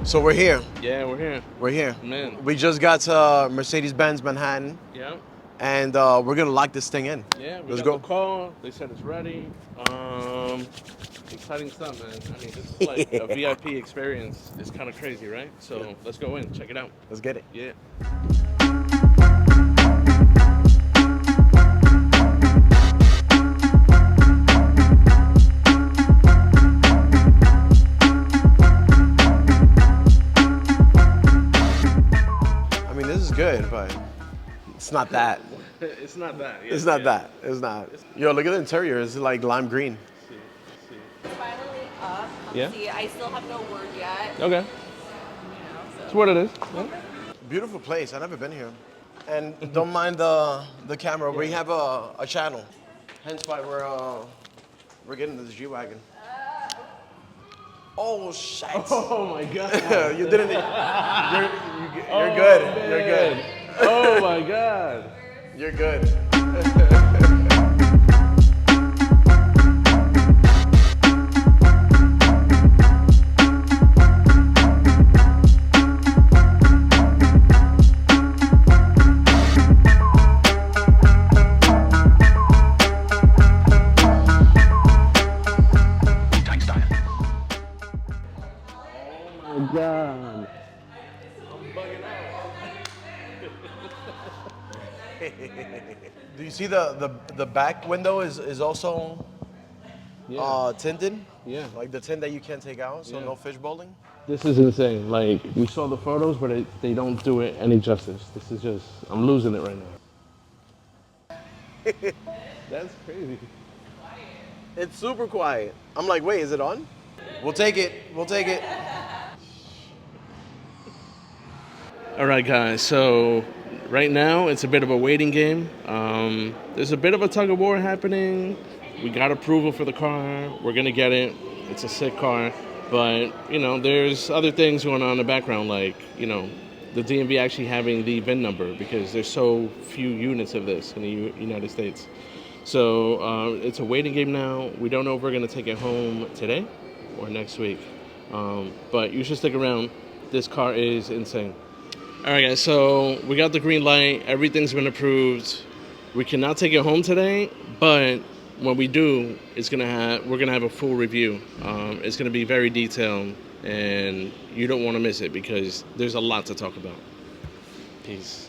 So we're here. Yeah, we're here. We're here. Man. We just got to Mercedes Benz Manhattan. Yeah. And we're gonna lock this thing in. Yeah, Let's go. The call. They said it's ready. Exciting stuff, man. I mean, this is like a VIP experience. It's kind of crazy, right? So let's go in, check it out. Let's get it. Yeah. I mean, this is good, but it's not that. It's not that. Yeah, It's not that. It's not. Yo, look at the interior. It's like lime green. It's finally up. Yeah. See, I still have no word yet. Okay. That's what it is. Yeah. Beautiful place. I've never been here. And don't mind the camera. We have a channel. Hence why we're getting this G-Wagon. Oh shit! Oh my God. You didn't. You're good. Man. You're good. Oh my God. You're good. Oh God. Do you see the back window is also tinted? Yeah. Like the tint that you can't take out, so no fish bowling. This is insane. Like, we saw the photos, but they don't do it any justice. This is just, I'm losing it right now. That's crazy. It's super quiet. I'm like, wait, is it on? We'll take it. We'll take it. All right, guys. So right now it's a bit of a waiting game. There's a bit of a tug of war happening. We got approval for the car. We're gonna get it. It's a sick car, but you know, there's other things going on in the background, like the DMV actually having the VIN number because there's so few units of this in the United States. So it's a waiting game now. We don't know if we're gonna take it home today or next week, but you should stick around. This car is insane. All right, guys, so we got the green light. Everything's been approved. We cannot take it home today, but when we do, we're gonna have a full review. It's gonna be very detailed, and you don't want to miss it because there's a lot to talk about. Peace.